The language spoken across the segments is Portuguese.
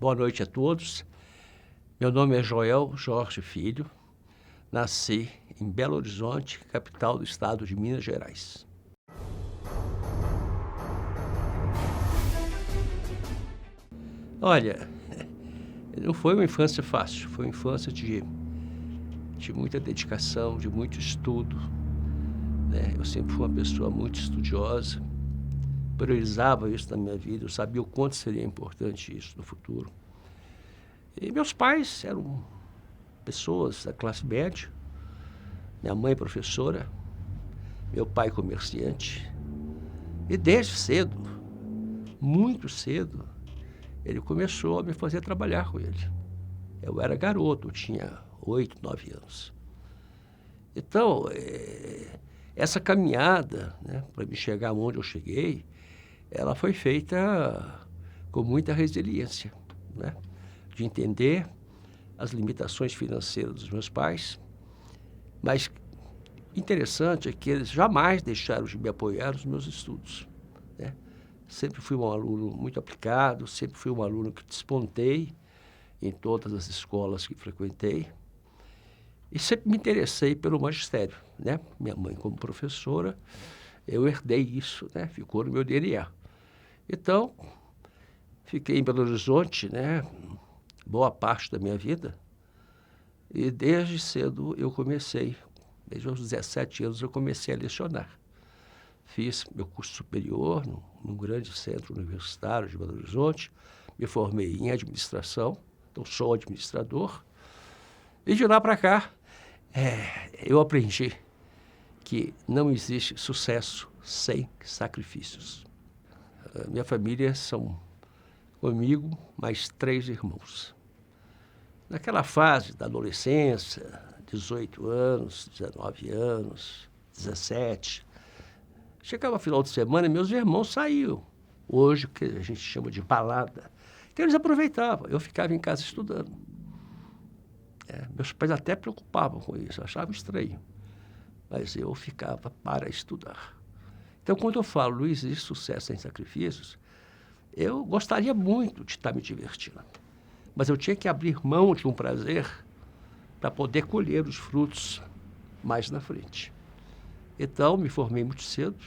Boa noite a todos. Meu nome é Joel Jorge Filho. Nasci em Belo Horizonte, capital do estado de Minas Gerais. Olha, não foi uma infância fácil, foi uma infância de muita dedicação, de muito estudo, né? Eu sempre fui uma pessoa muito estudiosa, priorizava isso na minha vida, eu sabia o quanto seria importante isso no futuro. E meus pais eram pessoas da classe média, minha mãe professora, meu pai comerciante. E desde cedo, muito cedo, ele começou a me fazer trabalhar com ele. Eu era garoto, eu tinha 8, 9 anos. Então, essa caminhada, né, para me chegar onde eu cheguei, ela foi feita com muita resiliência, né, de entender as limitações financeiras dos meus pais, mas interessante é que eles jamais deixaram de me apoiar nos meus estudos, né? Sempre fui um aluno muito aplicado, sempre fui um aluno que despontei em todas as escolas que frequentei e sempre me interessei pelo magistério, né? Minha mãe como professora, eu herdei isso, né? Ficou no meu DNA. Então, fiquei em Belo Horizonte, né? Boa parte da minha vida. E desde cedo eu comecei, desde os 17 anos eu comecei a lecionar. Fiz meu curso superior num grande centro universitário de Belo Horizonte, me formei em administração, então sou administrador. E de lá para cá, eu aprendi que não existe sucesso sem sacrifícios. Minha família são comigo mais 3 irmãos. Naquela fase da adolescência, 18 anos, 19 anos, 17, chegava final de semana e meus irmãos saíam. Hoje, o que a gente chama de balada. Então, eles aproveitavam. Eu ficava em casa estudando. Meus pais até preocupavam com isso, achavam estranho. Mas eu ficava para estudar. Então, quando eu falo, não existe sucesso sem sacrifícios, eu gostaria muito de estar me divertindo. Mas eu tinha que abrir mão de um prazer para poder colher os frutos mais na frente. Então, me formei muito cedo,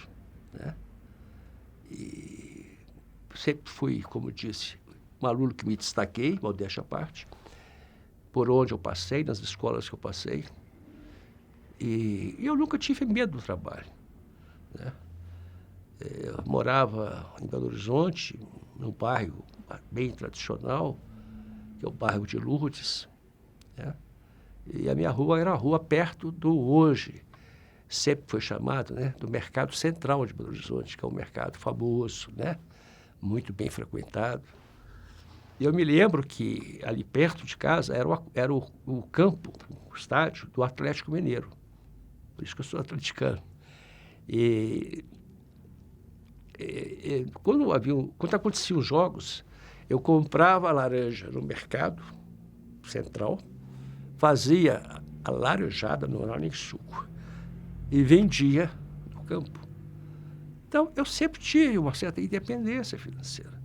né? E sempre fui, como disse, um aluno que me destaquei, modéstia à parte, por onde eu passei, nas escolas que eu passei. E eu nunca tive medo do trabalho, né? Eu morava em Belo Horizonte, num bairro bem tradicional, que é o bairro de Lourdes, né? E a minha rua era a rua perto do hoje, sempre foi chamado, né, do Mercado Central de Belo Horizonte, que é um mercado famoso, né, muito bem frequentado. E eu me lembro que ali perto de casa era o campo, o estádio do Atlético Mineiro. Por isso que eu sou atleticano. Quando aconteciam os jogos, eu comprava a laranja no mercado central, fazia a laranjada, não era nem suco, e vendia no campo. Então, eu sempre tive uma certa independência financeira,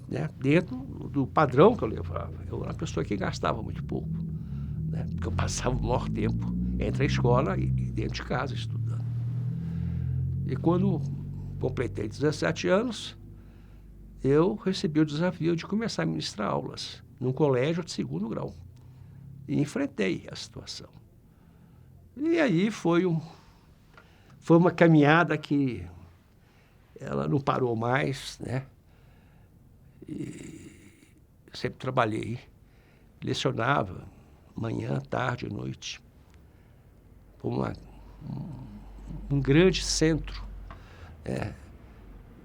né? Dentro do padrão que eu levava. Eu era uma pessoa que gastava muito pouco, né? Porque eu passava o maior tempo entre a escola e dentro de casa estudando. E quando completei 17 anos, eu recebi o desafio de começar a ministrar aulas num colégio de 2º grau. E enfrentei a situação. E aí foi uma caminhada que ela não parou mais, né? E sempre trabalhei, lecionava manhã, tarde, noite. Foi um grande centro,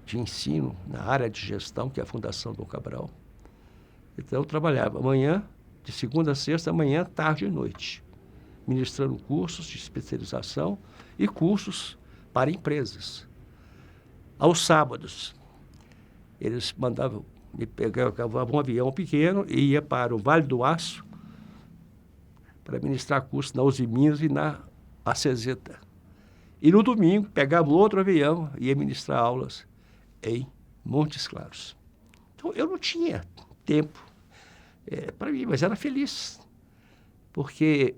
de ensino na área de gestão, que é a Fundação Dom Cabral. Então, eu trabalhava manhã, de segunda a sexta, manhã, tarde e noite, ministrando cursos de especialização e cursos para empresas. Aos sábados, eles mandavam me pegar um avião pequeno e ia para o Vale do Aço para ministrar cursos na Uzi Minas e na Aceseta. E no domingo, pegava outro avião e ia ministrar aulas em Montes Claros. Então, eu não tinha tempo para mim, mas era feliz, porque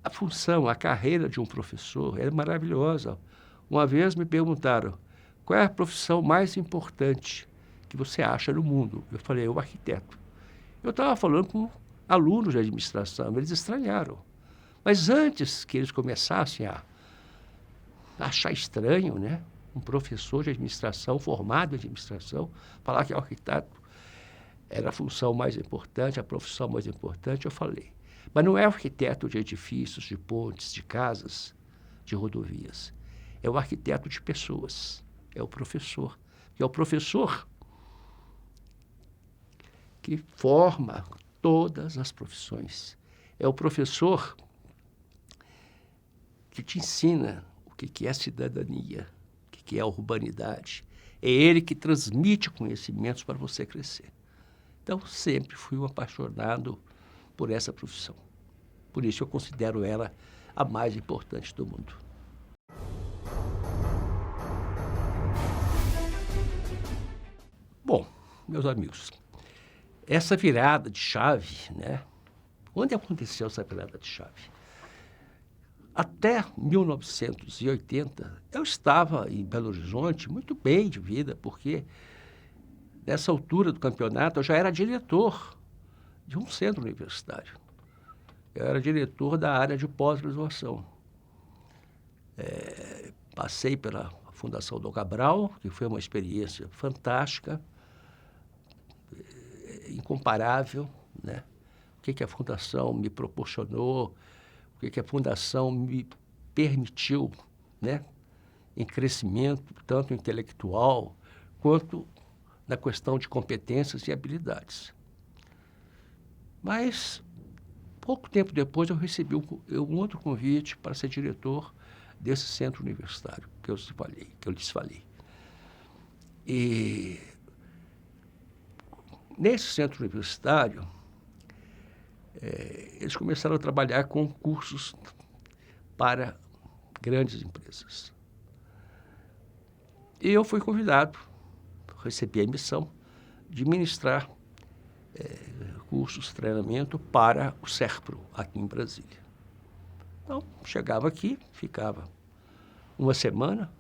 a função, a carreira de um professor é maravilhosa. Uma vez me perguntaram, qual é a profissão mais importante que você acha no mundo? Eu falei, o arquiteto. Eu estava falando com alunos de administração, eles estranharam. Mas antes que eles começassem a achar estranho, né? Um professor de administração, formado em administração, falar que o arquiteto era a função mais importante, a profissão mais importante, eu falei. Mas não é o arquiteto de edifícios, de pontes, de casas, de rodovias. É o arquiteto de pessoas, é o professor. E é o professor que forma todas as profissões. É o professor que te ensina o que é cidadania, o que é urbanidade. É ele que transmite conhecimentos para você crescer. Então, sempre fui um apaixonado por essa profissão. Por isso, eu considero ela a mais importante do mundo. Bom, meus amigos, essa virada de chave, né? Onde aconteceu essa virada de chave? Até 1980, eu estava em Belo Horizonte muito bem de vida, porque nessa altura do campeonato eu já era diretor de um centro universitário. Eu era diretor da área de pós-graduação. Passei pela Fundação Dom Cabral, que foi uma experiência fantástica, incomparável, né? O que a Fundação me proporcionou, o que a Fundação me permitiu, né? Em crescimento, tanto intelectual, quanto na questão de competências e habilidades. Mas, pouco tempo depois, eu recebi um outro convite para ser diretor desse centro universitário que eu lhes falei. E nesse centro universitário, eles começaram a trabalhar com cursos para grandes empresas. E eu fui convidado, recebi a missão de ministrar cursos, treinamento para o SERPRO, aqui em Brasília. Então, chegava aqui, ficava uma semana,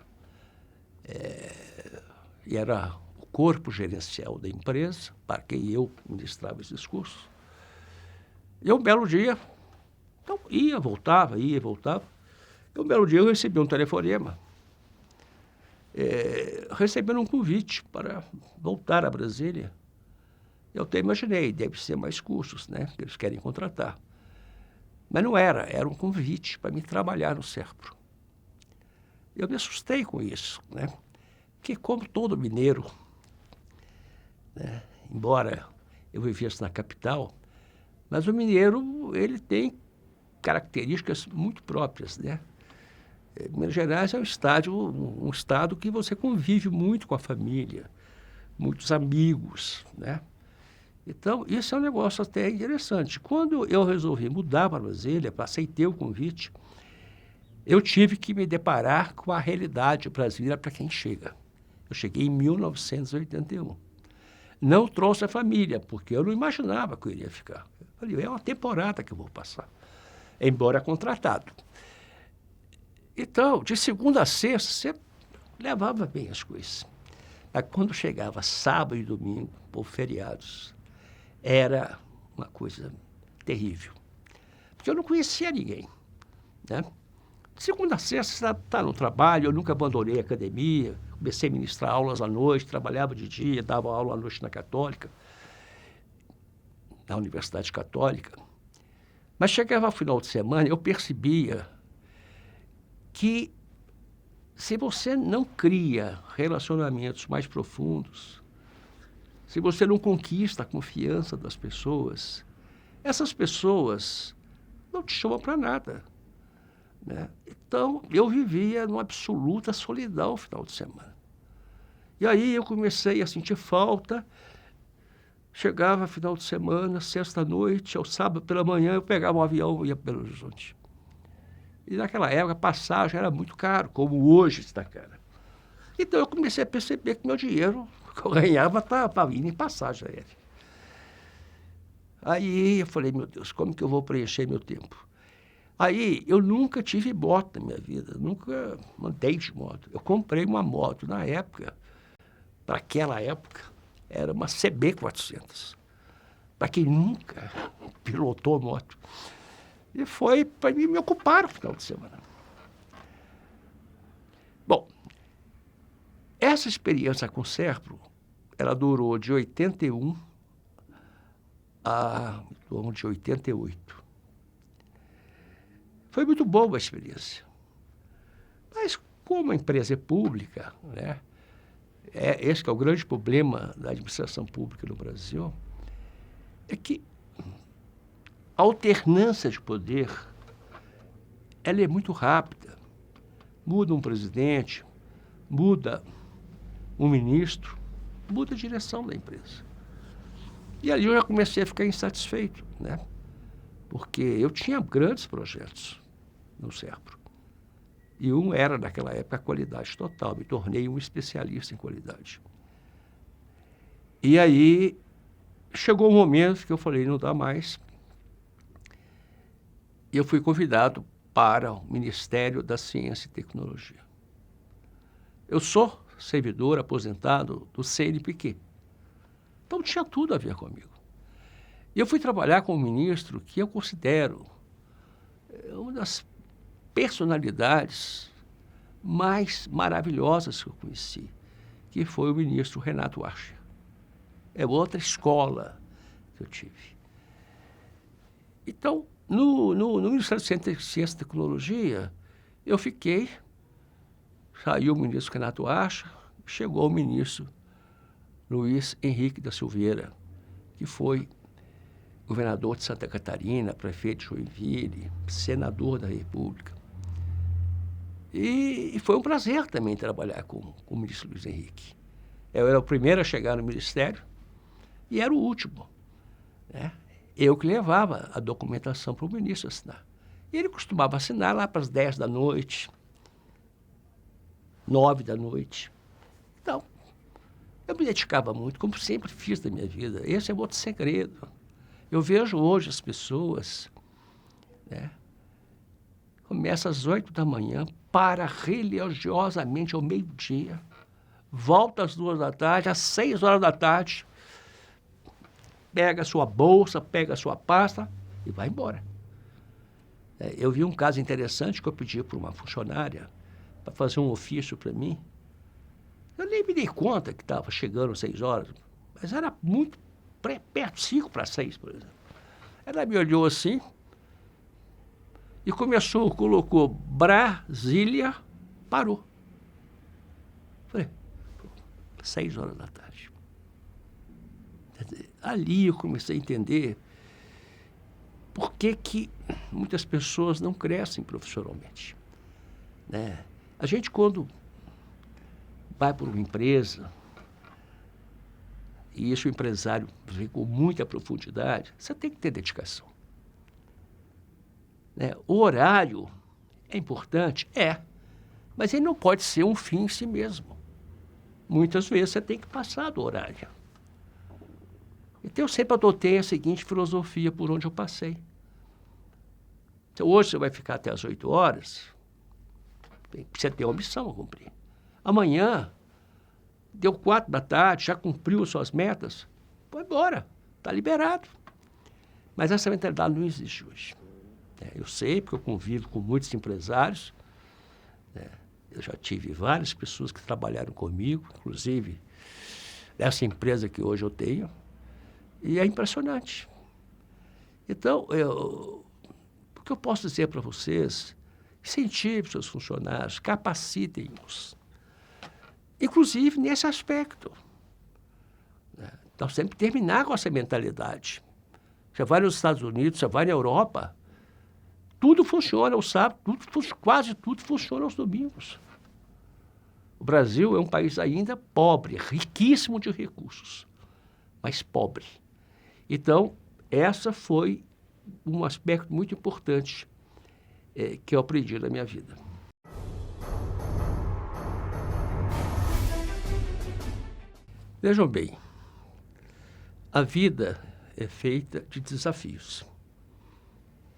e era o corpo gerencial da empresa, para quem eu ministrava esses cursos. E um belo dia, então ia, voltava. E um belo dia eu recebi um telefonema, recebendo um convite para voltar a Brasília. Eu até imaginei, deve ser mais cursos, né, que eles querem contratar. Mas não era um convite para me trabalhar no SERPRO. Eu me assustei com isso, né? Porque como todo mineiro, né, embora eu vivesse na capital, mas o mineiro, ele tem características muito próprias, né? Minas Gerais é um estado que você convive muito com a família, muitos amigos, né? Então, isso é um negócio até interessante. Quando eu resolvi mudar para Brasília, aceitei o convite, eu tive que me deparar com a realidade brasileira para quem chega. Eu cheguei em 1981. Não trouxe a família, porque eu não imaginava que eu iria ficar. Eu falei, é uma temporada que eu vou passar, embora contratado. Então, de segunda a sexta, você levava bem as coisas. Mas quando chegava sábado e domingo, ou feriados, era uma coisa terrível. Porque eu não conhecia ninguém, né? De segunda a sexta, você está no trabalho, eu nunca abandonei a academia, comecei a ministrar aulas à noite, trabalhava de dia, dava aula à noite na Católica, na Universidade Católica. Mas chegava ao final de semana, eu percebia que se você não cria relacionamentos mais profundos, se você não conquista a confiança das pessoas, essas pessoas não te chamam para nada, né? Então, eu vivia numa absoluta solidão no final de semana. E aí eu comecei a sentir falta. Chegava final de semana, sexta-noite, ao sábado pela manhã, eu pegava um avião e ia para Belo Horizonte. E naquela época a passagem era muito caro, como hoje está cara. Então eu comecei a perceber que meu dinheiro que eu ganhava para ir em passagem aérea. Aí eu falei, meu Deus, como que eu vou preencher meu tempo? Aí eu nunca tive moto na minha vida, nunca andei de moto. Eu comprei uma moto na época, para aquela época, era uma CB400. Para quem nunca pilotou moto. E foi para me ocupar no final de semana. Bom, essa experiência com o Serpro, ela durou de 81 a em torno de 88. Foi muito boa a experiência. Mas como a empresa é pública, né, esse que é o grande problema da administração pública no Brasil, é que a alternância de poder, ela é muito rápida. Muda um presidente, muda um ministro, muda a direção da empresa. E ali eu já comecei a ficar insatisfeito, né? Porque eu tinha grandes projetos no Serpro. E um era, naquela época, a qualidade total. Me tornei um especialista em qualidade. E aí chegou um momento que eu falei, não dá mais. E eu fui convidado para o Ministério da Ciência e Tecnologia. Eu sou servidor aposentado do CNPq. Então tinha tudo a ver comigo. E eu fui trabalhar com um ministro que eu considero uma das personalidades mais maravilhosas que eu conheci, que foi o ministro Renato Archer. É outra escola que eu tive. Então, no Ministério da Ciência e Tecnologia, eu fiquei, saiu o ministro Renato Archer, chegou o ministro Luiz Henrique da Silveira, que foi governador de Santa Catarina, prefeito de Joinville, senador da República. E foi um prazer também trabalhar com o ministro Luiz Henrique. Eu era o primeiro a chegar no ministério e era o último, né? Eu que levava a documentação para o ministro assinar. E ele costumava assinar lá para as 10 da noite, 9 da noite. Então, eu me dedicava muito, como sempre fiz da minha vida. Esse é outro segredo. Eu vejo hoje as pessoas, né, começa às 8 da manhã, para religiosamente ao meio-dia, volta às 2 da tarde, às 6 horas da tarde, pega a sua bolsa, pega a sua pasta e vai embora. Eu vi um caso interessante que eu pedi para uma funcionária para fazer um ofício para mim. Eu nem me dei conta que estava chegando às 6 horas, mas era muito perto, 5 para 6, por exemplo. Ela me olhou assim e colocou Brasília, parou. Falei, 6 horas da tarde. Ali eu comecei a entender por que muitas pessoas não crescem profissionalmente, né? A gente, quando vai para uma empresa, e isso o empresário vê com muita profundidade, você tem que ter dedicação, né? O horário é importante? É, mas ele não pode ser um fim em si mesmo. Muitas vezes você tem que passar do horário. Então eu sempre adotei a seguinte filosofia por onde eu passei. Então hoje você vai ficar até as 8 horas, você tem uma missão a cumprir. Amanhã, deu 4 da tarde, já cumpriu as suas metas, vai embora, está liberado. Mas essa mentalidade não existe hoje. Eu sei, porque eu convivo com muitos empresários, né? Eu já tive várias pessoas que trabalharam comigo, inclusive nessa empresa que hoje eu tenho, e é impressionante. Então, o que eu posso dizer para vocês, incentive seus funcionários, capacitem-os, inclusive nesse aspecto, né? Então, sempre terminar com essa mentalidade. Você vai nos Estados Unidos, você vai na Europa, tudo funciona aos sábados, quase tudo funciona aos domingos. O Brasil é um país ainda pobre, riquíssimo de recursos, mas pobre. Então, essa foi um aspecto muito importante que eu aprendi na minha vida. Vejam bem, a vida é feita de desafios,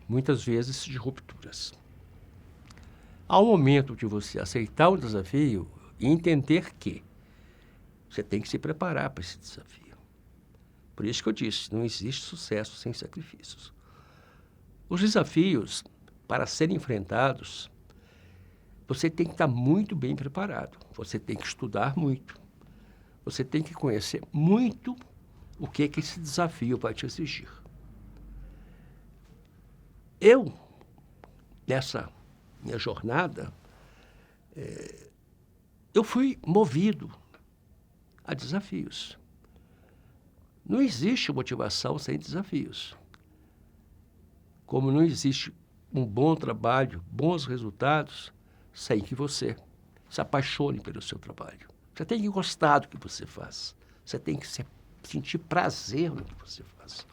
muitas vezes de rupturas. Há um momento de você aceitar o desafio e entender que você tem que se preparar para esse desafio. Por isso que eu disse, não existe sucesso sem sacrifícios. Os desafios, para serem enfrentados, você tem que estar muito bem preparado. Você tem que estudar muito. Você tem que conhecer muito o que esse desafio vai te exigir. Eu, nessa minha jornada, eu fui movido a desafios. Não existe motivação sem desafios. Como não existe um bom trabalho, bons resultados, sem que você se apaixone pelo seu trabalho. Você tem que gostar do que você faz. Você tem que sentir prazer no que você faz.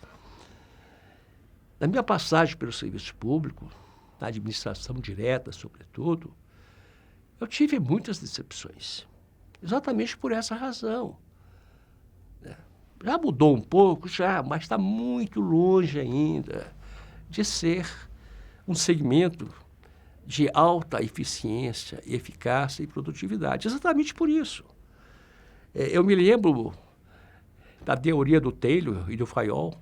Na minha passagem pelo serviço público, na administração direta, sobretudo, eu tive muitas decepções. Exatamente por essa razão. Já mudou um pouco, já, mas está muito longe ainda de ser um segmento de alta eficiência, eficácia e produtividade. Exatamente por isso. Eu me lembro da teoria do Taylor e do Fayol,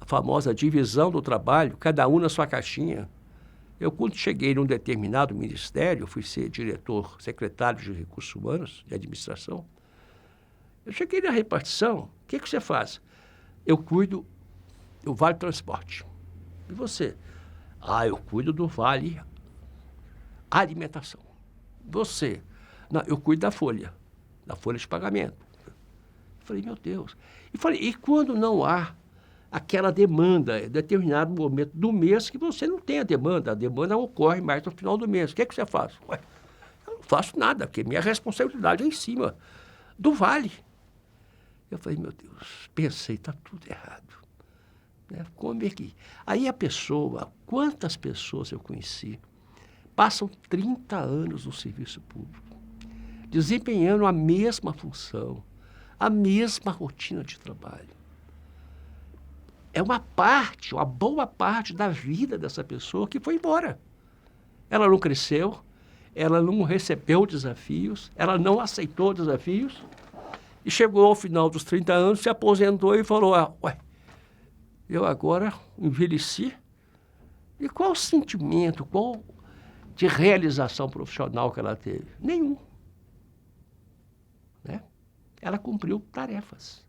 a famosa divisão do trabalho, cada um na sua caixinha. Eu, quando cheguei num determinado ministério, fui ser diretor, secretário de Recursos Humanos, de administração, eu cheguei na repartição, o que você faz? Eu cuido do Vale Transporte. E você? Eu cuido do Vale Alimentação. Você? Não, eu cuido da folha de pagamento. Eu falei, meu Deus. E quando não há aquela demanda, em determinado momento do mês que você não tem a demanda ocorre mais no final do mês. O que você faz? Ué, eu não faço nada, porque minha responsabilidade é em cima do Vale. Eu falei, meu Deus, pensei, está tudo errado. Como é que... Aí a pessoa, quantas pessoas eu conheci, passam 30 anos no serviço público, desempenhando a mesma função, a mesma rotina de trabalho. É uma boa parte da vida dessa pessoa que foi embora. Ela não cresceu, ela não recebeu desafios, ela não aceitou desafios, e chegou ao final dos 30 anos, se aposentou e falou, ué, eu agora envelheci, e qual o sentimento, qual de realização profissional que ela teve? Nenhum. Ela cumpriu tarefas.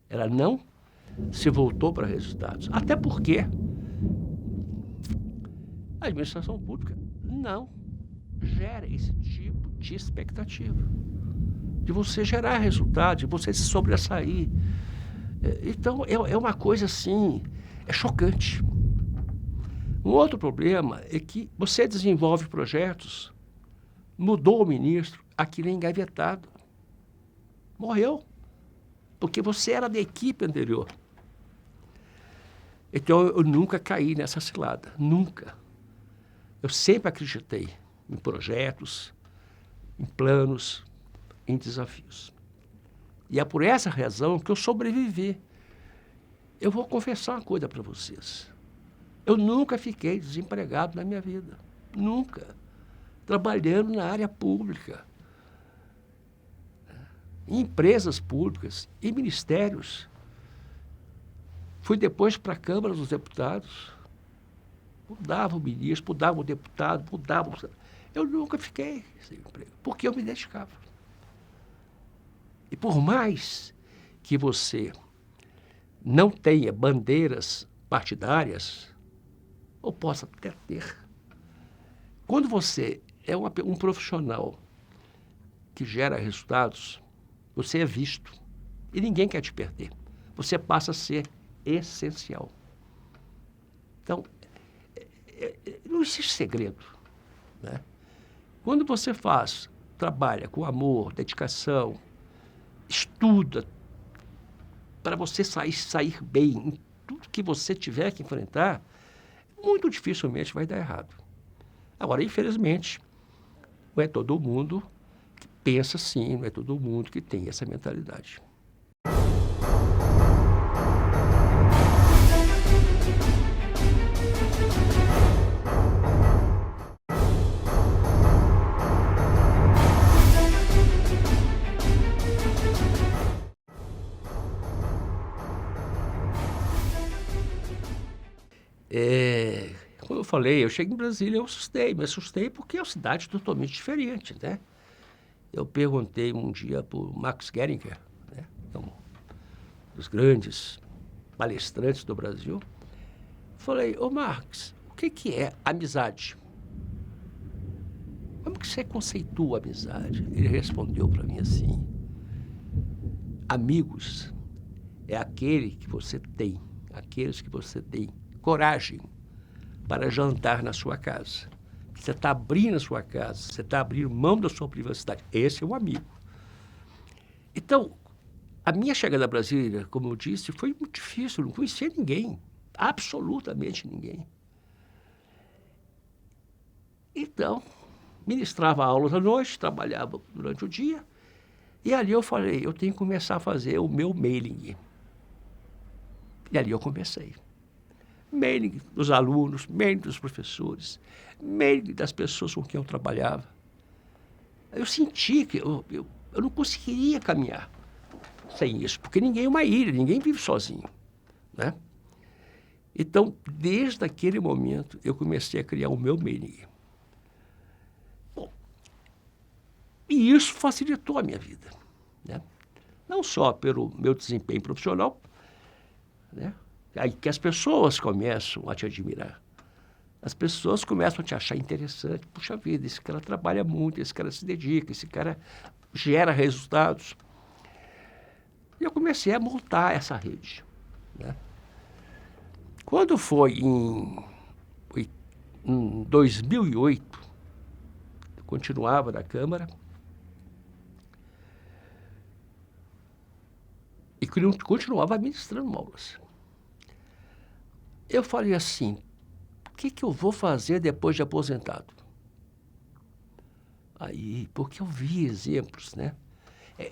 Ela não se voltou para resultados. Até porque a administração pública não gera esse tipo de expectativa. De você gerar resultado, de você se sobressair. Então, é uma coisa assim, é chocante. Um outro problema é que você desenvolve projetos, mudou o ministro, aquilo é engavetado. Morreu. Porque você era da equipe anterior. Então, eu nunca caí nessa cilada. Nunca. Eu sempre acreditei em projetos, em planos, em desafios. E é por essa razão que eu sobrevivi. Eu vou confessar uma coisa para vocês. Eu nunca fiquei desempregado na minha vida. Nunca. Trabalhando na área pública. Em empresas públicas, em ministérios. Fui depois para a Câmara dos Deputados. Mudava o ministro, mudava o deputado, mudava o... Eu nunca fiquei sem emprego, porque eu me dedicava. E por mais que você não tenha bandeiras partidárias, ou possa até ter, quando você é um profissional que gera resultados, você é visto e ninguém quer te perder. Você passa a ser essencial. Então, não existe segredo, né? Quando você trabalha com amor, dedicação, estuda para você sair bem em tudo que você tiver que enfrentar, muito dificilmente vai dar errado. Agora, infelizmente, não é todo mundo que pensa assim, não é todo mundo que tem essa mentalidade. Como eu falei, eu cheguei em Brasília, eu me assustei porque é uma cidade totalmente diferente, né? Eu perguntei um dia para o Max Geringer, né, um dos grandes palestrantes do Brasil, falei, ô Marx, o que é amizade? Como que você conceitua amizade? Ele respondeu para mim assim, amigos é aqueles que você tem coragem para jantar na sua casa. Você está abrindo a sua casa, você está abrindo mão da sua privacidade. Esse é o amigo. Então, a minha chegada a Brasília, como eu disse, foi muito difícil, eu não conhecia ninguém, absolutamente ninguém. Então, ministrava aulas à noite, trabalhava durante o dia, e ali eu falei, eu tenho que começar a fazer o meu mailing. E ali eu comecei. Mailing dos alunos, mailing dos professores, mailing das pessoas com quem eu trabalhava. Eu senti que eu não conseguiria caminhar sem isso, porque ninguém é uma ilha, ninguém vive sozinho, né? Então, desde aquele momento, eu comecei a criar o meu mailing. Bom, e isso facilitou a minha vida, né? Não só pelo meu desempenho profissional, né? Aí que as pessoas começam a te admirar. As pessoas começam a te achar interessante. Puxa vida, esse cara trabalha muito, esse cara se dedica, esse cara gera resultados. E eu comecei a montar essa rede, né? Quando foi em 2008, eu continuava na Câmara e continuava ministrando aulas. Eu falei assim, o que eu vou fazer depois de aposentado? Aí, porque eu vi exemplos, né?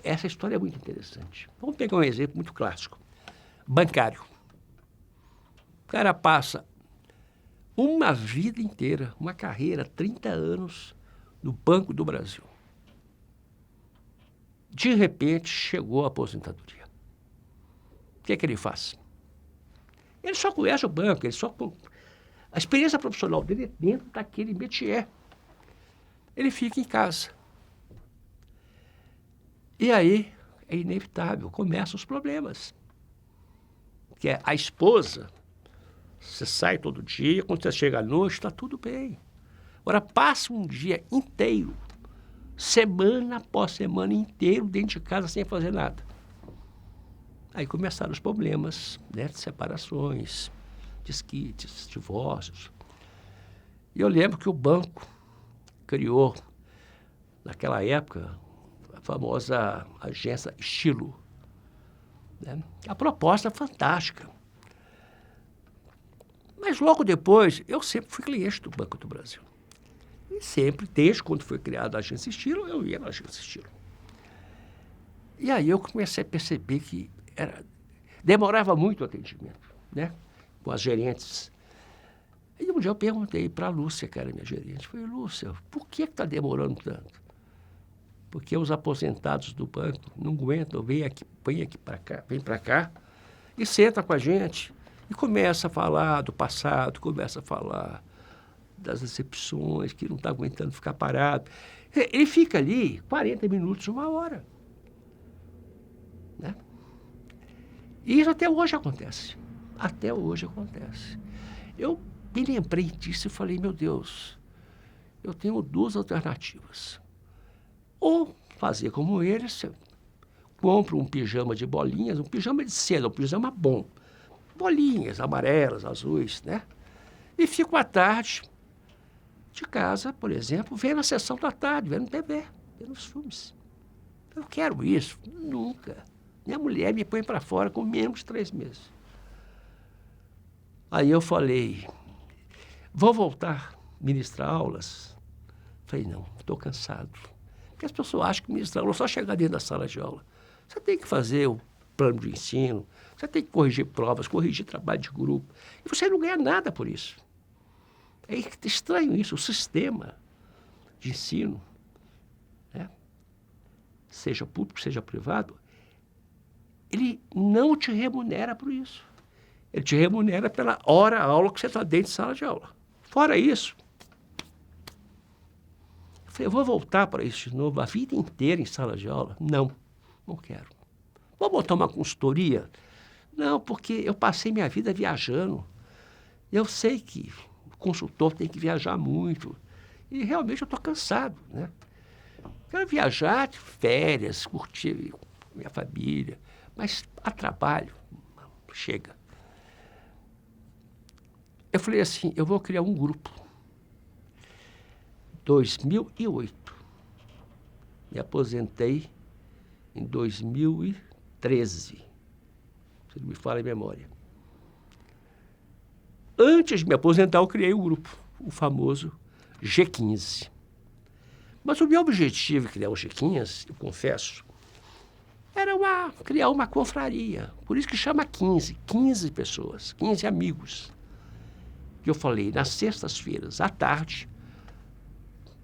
Essa história é muito interessante. Vamos pegar um exemplo muito clássico. Bancário. O cara passa uma vida inteira, uma carreira, 30 anos no Banco do Brasil. De repente, chegou a aposentadoria. O que ele faz? Ele só conhece o banco, a experiência profissional dele é dentro daquele métier. Ele fica em casa. E aí, é inevitável, começam os problemas. Que é a esposa, você sai todo dia, quando você chega à noite, está tudo bem. Agora, passa um dia inteiro, semana após semana inteiro, dentro de casa, sem fazer nada. Aí começaram os problemas, né, de separações, desquites, divórcios. E eu lembro que o banco criou, naquela época, a famosa agência Estilo, né? A proposta é fantástica. Mas logo depois, eu sempre fui cliente do Banco do Brasil. E sempre, desde quando foi criada a agência Estilo, eu ia na agência Estilo. E aí eu comecei a perceber que demorava muito o atendimento, né, com as gerentes. E um dia eu perguntei para a Lúcia, que era minha gerente, falei, Lúcia, por que está demorando tanto? Porque os aposentados do banco não aguentam, vem para cá e senta com a gente e começa a falar do passado, começa a falar das decepções, que não está aguentando ficar parado. Ele fica ali 40 minutos, 1 hora. Né? E isso até hoje acontece. Até hoje acontece. Eu me lembrei disso e falei, meu Deus, eu tenho 2 alternativas. Ou fazer como eles, compro um pijama de bolinhas, um pijama de seda, um pijama bom. Bolinhas amarelas, azuis, né? E fico à tarde de casa, por exemplo, vendo a sessão da tarde, vendo TV, vendo os filmes. Eu quero isso. Nunca. Minha mulher me põe para fora com menos de 3 meses. Aí eu falei, vou voltar a ministrar aulas? Falei, não, estou cansado. Porque as pessoas acham que ministrar aula é só chegar dentro da sala de aula. Você tem que fazer o plano de ensino, você tem que corrigir provas, corrigir trabalho de grupo. E você não ganha nada por isso. É estranho isso, o sistema de ensino, né? Seja público, seja privado, ele não te remunera por isso. Ele te remunera pela hora-aula que você está dentro de sala de aula. Fora isso, eu falei, eu vou voltar para isso de novo, a vida inteira em sala de aula? Não, não quero. Vou botar uma consultoria? Não, porque eu passei minha vida viajando. Eu sei que o consultor tem que viajar muito. E realmente eu estou cansado, né? Quero viajar de férias, curtir minha família, mas a trabalho, chega. Eu falei assim, eu vou criar um grupo. 2008. Me aposentei em 2013, se não me falha a memória. Antes de me aposentar, eu criei um grupo, o famoso G15. Mas o meu objetivo em criar o G15, eu confesso, era criar uma confraria. Por isso que chama 15 pessoas, 15 amigos. E eu falei, nas sextas-feiras, à tarde,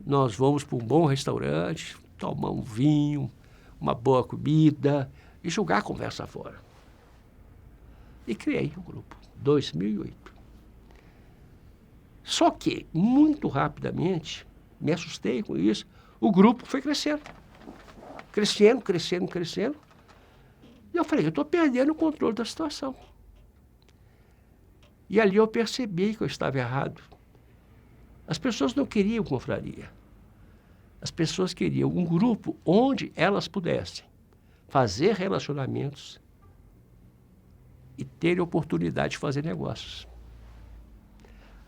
nós vamos para um bom restaurante, tomar um vinho, uma boa comida e jogar a conversa fora. E criei o grupo, 2008. Só que, muito rapidamente, me assustei com isso, o grupo foi crescendo. Crescendo. E eu falei, eu estou perdendo o controle da situação. E ali eu percebi que eu estava errado. As pessoas não queriam confraria. As pessoas queriam um grupo onde elas pudessem fazer relacionamentos e ter oportunidade de fazer negócios.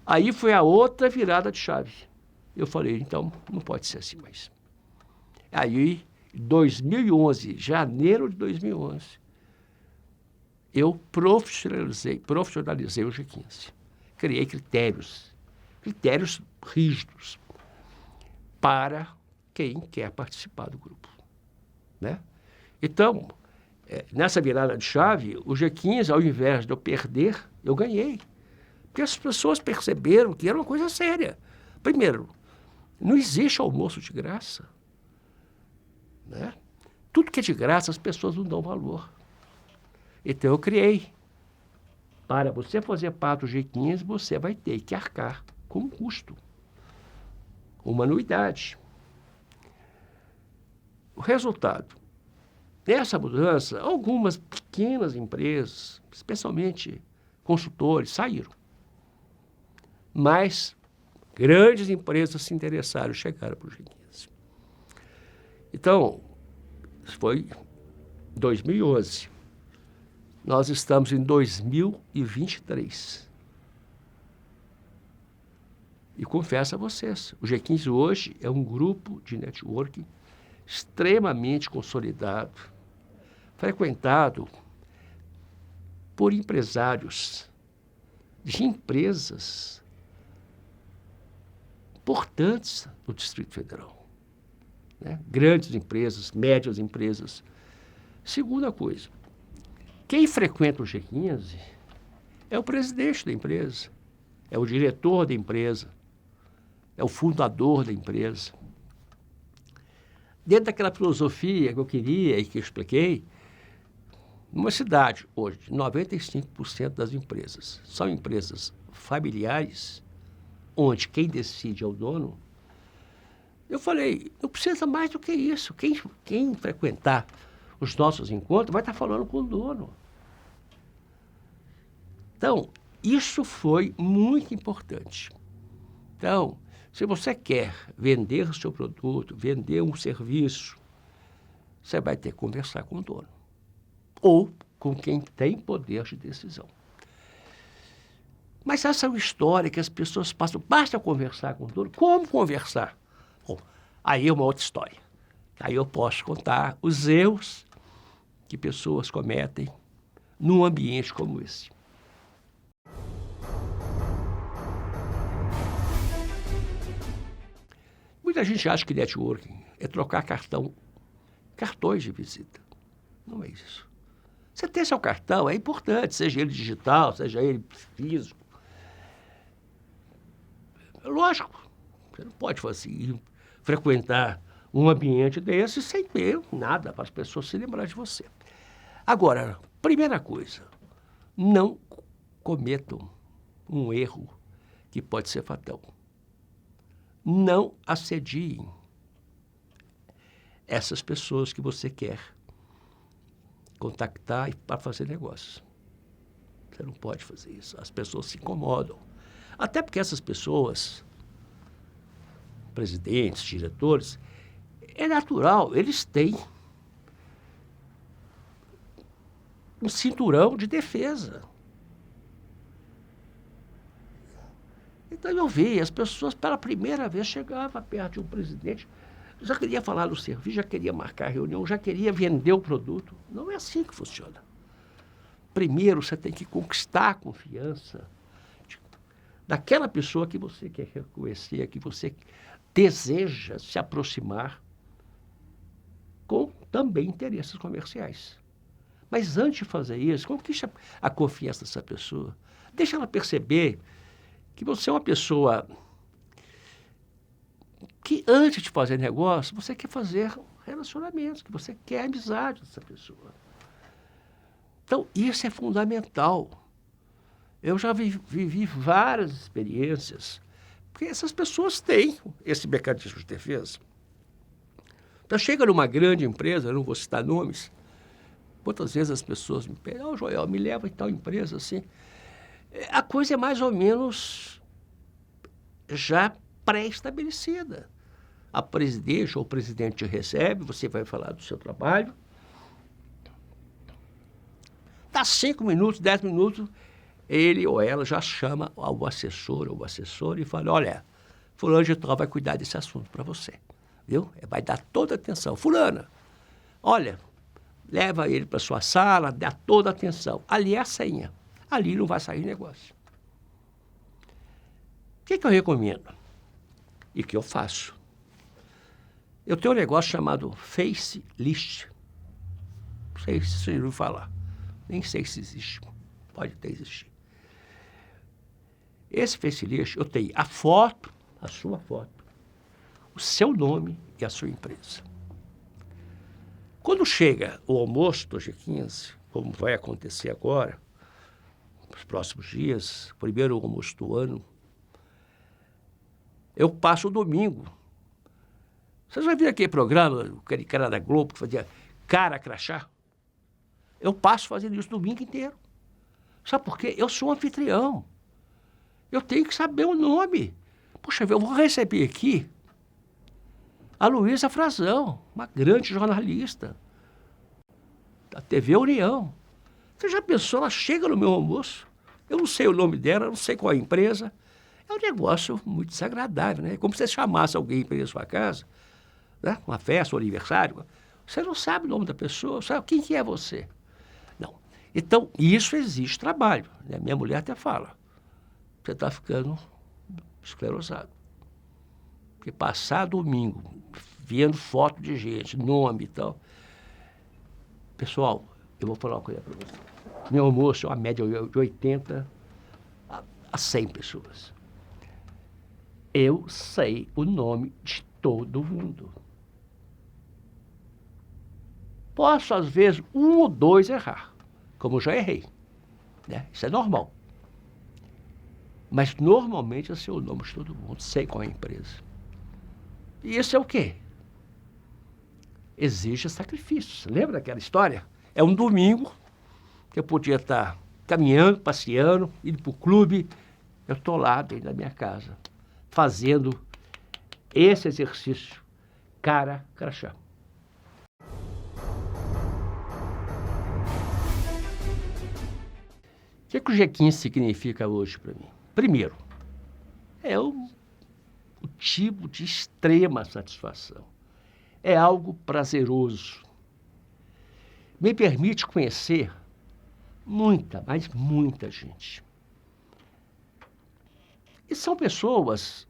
Aí foi a outra virada de chave. Eu falei, então, não pode ser assim mais. Aí, em 2011, janeiro de 2011, eu profissionalizei o G15. Criei critérios rígidos para quem quer participar do grupo, né? Então, nessa virada de chave, o G15, ao invés de eu perder, eu ganhei. Porque as pessoas perceberam que era uma coisa séria. Primeiro, não existe almoço de graça, né? Tudo que é de graça, as pessoas não dão valor. Então, eu criei. Para você fazer parte do G15, você vai ter que arcar com um custo, uma anuidade. O resultado, dessa mudança, algumas pequenas empresas, especialmente consultores, saíram. Mas grandes empresas se interessaram, chegaram para o G15. Então, isso foi 2011. Nós estamos em 2023. E confesso a vocês, o G15 hoje é um grupo de networking extremamente consolidado, frequentado por empresários de empresas importantes no Distrito Federal, né? Grandes empresas, médias empresas. Segunda coisa, quem frequenta o G15 é o presidente da empresa, é o diretor da empresa, é o fundador da empresa. Dentro daquela filosofia que eu queria e que eu expliquei, numa cidade hoje, 95% das empresas são empresas familiares, onde quem decide é o dono. Eu falei, não precisa mais do que isso. Quem frequentar os nossos encontros vai estar falando com o dono. Então, isso foi muito importante. Então, se você quer vender o seu produto, vender um serviço, você vai ter que conversar com o dono. Ou com quem tem poder de decisão. Mas essa é uma história que as pessoas passam. Basta conversar com o dono. Como conversar? Bom, aí é uma outra história. Aí eu posso contar os erros que pessoas cometem num ambiente como esse. Muita gente acha que networking é trocar cartões de visita. Não é isso. Você ter seu cartão é importante, seja ele digital, seja ele físico. Lógico, você não pode frequentar um ambiente desse sem ter nada para as pessoas se lembrarem de você. Agora, primeira coisa, não cometam um erro que pode ser fatal. Não assediem essas pessoas que você quer contactar para fazer negócio. Você não pode fazer isso. As pessoas se incomodam. Até porque essas pessoas, presidentes, diretores, é natural, eles têm um cinturão de defesa. Então eu vi, as pessoas pela primeira vez chegavam perto de um presidente, já queria falar do serviço, já queria marcar reunião, já queria vender o produto. Não é assim que funciona. Primeiro você tem que conquistar a confiança daquela pessoa que você quer reconhecer, que você deseja se aproximar com também interesses comerciais. Mas antes de fazer isso, conquiste a confiança dessa pessoa. Deixa ela perceber que você é uma pessoa que antes de fazer negócio, você quer fazer relacionamentos, que você quer amizade dessa pessoa. Então, isso é fundamental. Eu já vivi várias experiências, porque essas pessoas têm esse mecanismo de defesa. Então, chega numa grande empresa, eu não vou citar nomes, quantas vezes as pessoas me pedem, Joel, me leva em tal empresa, assim. A coisa é mais ou menos já pré-estabelecida. A presidente ou o presidente te recebe, você vai falar do seu trabalho. Dá 5 minutos, 10 minutos, ele ou ela já chama o assessor ou o assessor e fala, olha, fulano de tal vai cuidar desse assunto para você, viu? Vai dar toda a atenção. Fulana, olha, leva ele para sua sala, dá toda a atenção. Ali é a senha. Ali não vai sair negócio. O que eu recomendo? E que eu faço? Eu tenho um negócio chamado Face List. Não sei se você ouviu falar. Nem sei se existe. Pode até existir. Esse Face List, eu tenho a foto, a sua foto, o seu nome e a sua empresa. Quando chega o almoço do G15, como vai acontecer agora, nos próximos dias, primeiro almoço do ano, eu passo o domingo. Vocês já viram aquele programa, aquele cara da Globo que fazia cara crachá? Eu passo fazendo isso o domingo inteiro. Sabe por quê? Eu sou um anfitrião. Eu tenho que saber o nome. Puxa, eu vou receber aqui a Luísa Frazão, uma grande jornalista da TV União. Você já pensou, ela chega no meu almoço, eu não sei o nome dela, não sei qual é a empresa. É um negócio muito desagradável, né? Como se você chamasse alguém para ir à sua casa, né? Uma festa, um aniversário, você não sabe o nome da pessoa, sabe quem que é você. Não. Então, isso exige trabalho, né? Minha mulher até fala, você está ficando esclerosado. Porque passar domingo, vendo foto de gente, nome e tal. Pessoal, eu vou falar uma coisa para você. Meu almoço é uma média de 80 a 100 pessoas. Eu sei o nome de todo mundo. Posso, às vezes, 1 ou 2 errar, como eu já errei, né? Isso é normal. Mas, normalmente, eu sei o nome de todo mundo, sei qual é a empresa. E isso é o quê? Exige sacrifício. Lembra daquela história? É um domingo que eu podia estar caminhando, passeando, indo para o clube. Eu estou lá dentro da minha casa, fazendo esse exercício cara crachá. O que o G15 significa hoje para mim? Primeiro, é o tipo de extrema satisfação. É algo prazeroso. Me permite conhecer muita, mas muita gente. E são pessoas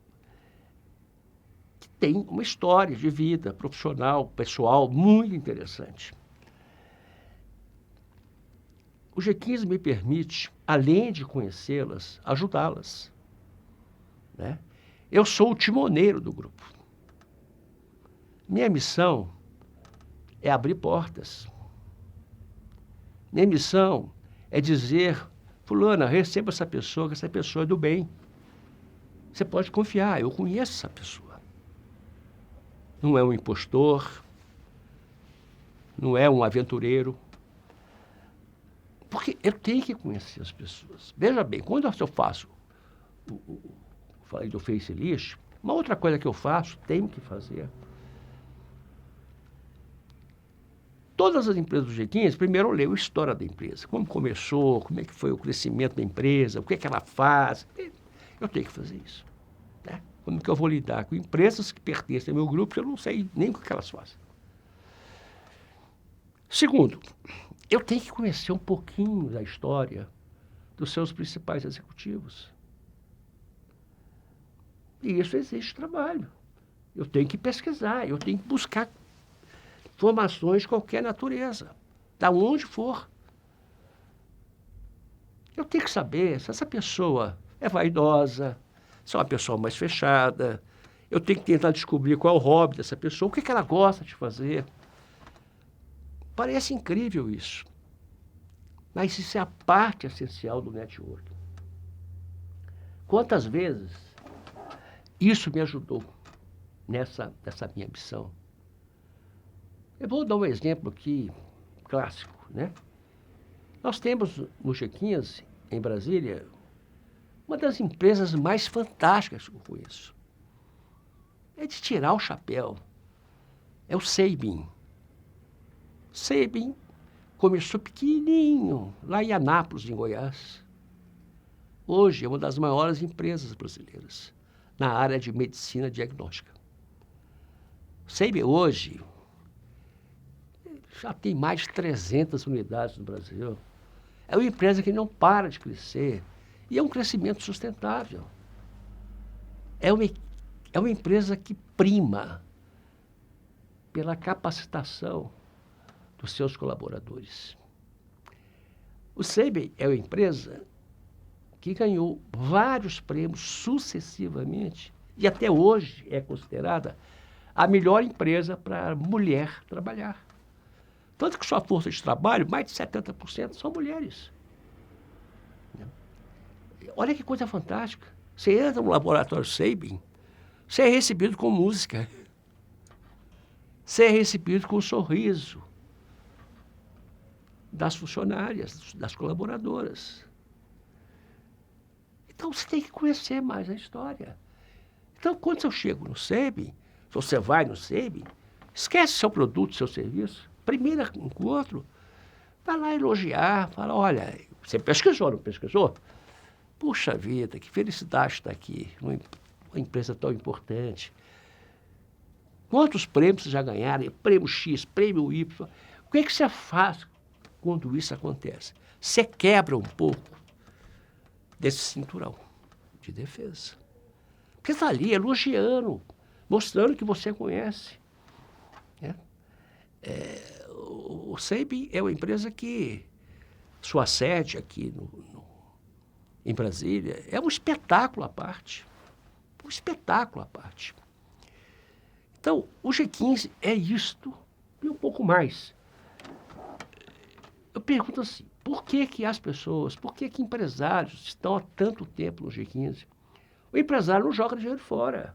que tem uma história de vida profissional, pessoal, muito interessante. O G15 me permite, além de conhecê-las, ajudá-las, né? Eu sou o timoneiro do grupo. Minha missão é abrir portas. Minha missão é dizer, fulana, receba essa pessoa, que essa pessoa é do bem. Você pode confiar, eu conheço essa pessoa. Não é um impostor, não é um aventureiro. Porque eu tenho que conhecer as pessoas. Veja bem, quando eu faço, falei do facelift, uma outra coisa que eu faço, tenho que fazer. Todas as empresas do G15, primeiro eu leio a história da empresa. Como começou, como é que foi o crescimento da empresa, o que é que ela faz. Eu tenho que fazer isso, né? Como que eu vou lidar com empresas que pertencem ao meu grupo, eu não sei nem o que elas fazem. Segundo, eu tenho que conhecer um pouquinho da história dos seus principais executivos. E isso exige trabalho. Eu tenho que pesquisar, eu tenho que buscar informações de qualquer natureza, da onde for. Eu tenho que saber se essa pessoa é vaidosa, se é uma pessoa mais fechada. Eu tenho que tentar descobrir qual é o hobby dessa pessoa, o que ela gosta de fazer. Parece incrível isso, mas isso é a parte essencial do network. Quantas vezes isso me ajudou nessa minha missão? Eu vou dar um exemplo aqui, clássico, né? Nós temos no G15, em Brasília, uma das empresas mais fantásticas que eu conheço. É de tirar o chapéu. É o Seibin. Seibin começou pequenininho, lá em Anápolis, em Goiás. Hoje é uma das maiores empresas brasileiras na área de medicina diagnóstica. Seibin hoje já tem mais de 300 unidades no Brasil. É uma empresa que não para de crescer e é um crescimento sustentável. É uma empresa que prima pela capacitação dos seus colaboradores. O Seibin é uma empresa que ganhou vários prêmios sucessivamente e até hoje é considerada a melhor empresa para mulher trabalhar. Tanto que sua força de trabalho, mais de 70% são mulheres. Olha que coisa fantástica. Você entra no laboratório Seibin, você é recebido com música. Você é recebido com um sorriso das funcionárias, das colaboradoras. Então, você tem que conhecer mais a história. Então, quando eu chego no Seibin, se você vai no Seibin, esquece seu produto, seu serviço. Primeiro encontro, vai lá elogiar, fala, olha, você pesquisou, não pesquisou? Puxa vida, que felicidade estar aqui, uma empresa tão importante. Quantos prêmios já ganharam? Prêmio X, prêmio Y. O que é que você faz quando isso acontece? Você quebra um pouco desse cinturão de defesa. Porque está ali elogiando, mostrando que você conhece. Né? O Seibin é uma empresa que sua sede aqui em Brasília é um espetáculo à parte. Um espetáculo à parte. Então, o G15 é isto e um pouco mais. Eu pergunto assim, por que as pessoas, por que empresários estão há tanto tempo no G15? O empresário não joga dinheiro fora.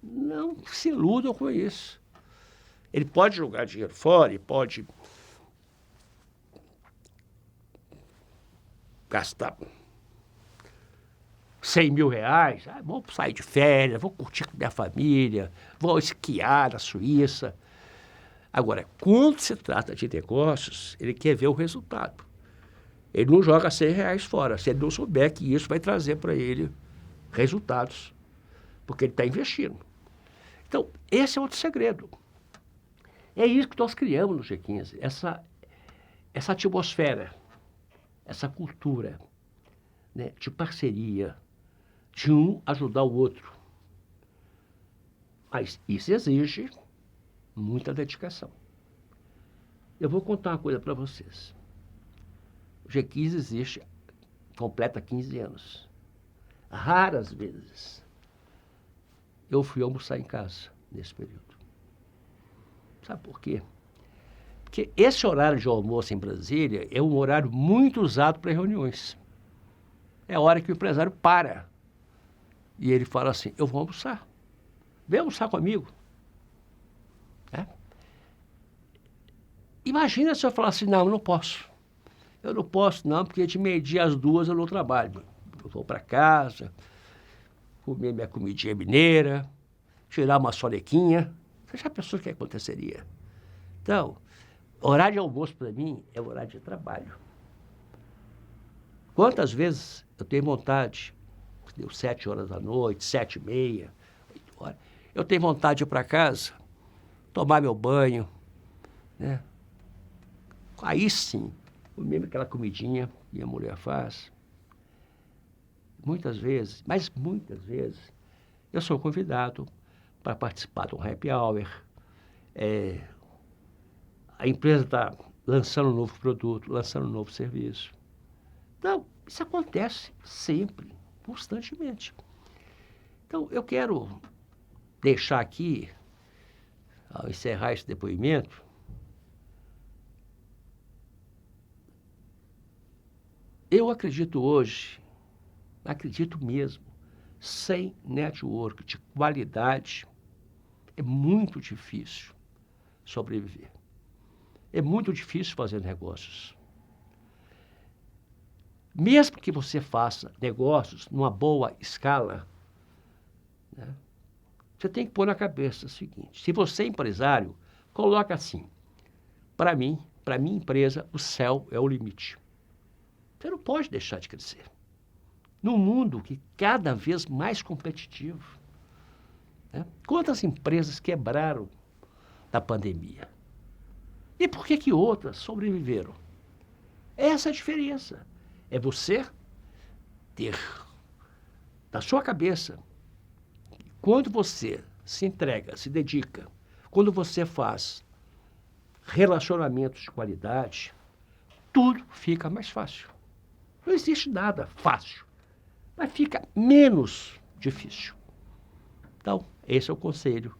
Não se iludam com isso. Ele pode jogar dinheiro fora, ele pode gastar 100 mil reais. Vou sair de férias, vou curtir com minha família, vou esquiar na Suíça. Agora, quando se trata de negócios, ele quer ver o resultado. Ele não joga 100 reais fora, se ele não souber que isso vai trazer para ele resultados, porque ele está investindo. Então, esse é outro segredo. É isso que nós criamos no G15, essa atmosfera, essa cultura, né, de parceria, de um ajudar o outro. Mas isso exige muita dedicação. Eu vou contar uma coisa para vocês. O G15 existe, completa 15 anos. Raras vezes eu fui almoçar em casa nesse período. Sabe por quê? Porque esse horário de almoço em Brasília é um horário muito usado para reuniões. É a hora que o empresário para. E ele fala assim, eu vou almoçar. Vem almoçar comigo. É? Imagina se eu falasse, não, eu não posso. Eu não posso não, porque de meio-dia às 2 eu não trabalho. Eu vou para casa, comer minha comidinha mineira, tirar uma sonequinha. Você já pensou o que aconteceria? Então, horário de almoço para mim é horário de trabalho. Quantas vezes eu tenho vontade, deu 7 horas da noite, 7h30, 8 horas, eu tenho vontade de ir para casa, tomar meu banho, né? Aí sim, comer aquela comidinha que a mulher faz. Muitas vezes, mas muitas vezes, eu sou convidado para participar de um happy hour. A empresa está lançando um novo produto, lançando um novo serviço. Então, isso acontece sempre, constantemente. Então, eu quero deixar aqui, ao encerrar esse depoimento, eu acredito hoje, acredito mesmo, sem network de qualidade, é muito difícil sobreviver. É muito difícil fazer negócios. Mesmo que você faça negócios numa boa escala, né, você tem que pôr na cabeça o seguinte, se você é empresário, coloca assim, para mim, para minha empresa, o céu é o limite. Você não pode deixar de crescer. Num mundo que cada vez mais competitivo, né? Quantas empresas quebraram na pandemia? E por que outras sobreviveram? Essa é a diferença. É você ter na sua cabeça, quando você se entrega, se dedica, quando você faz relacionamentos de qualidade, tudo fica mais fácil. Não existe nada fácil, mas fica menos difícil. Então, esse é o conselho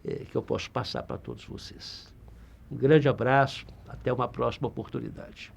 que eu posso passar para todos vocês. Um grande abraço, até uma próxima oportunidade.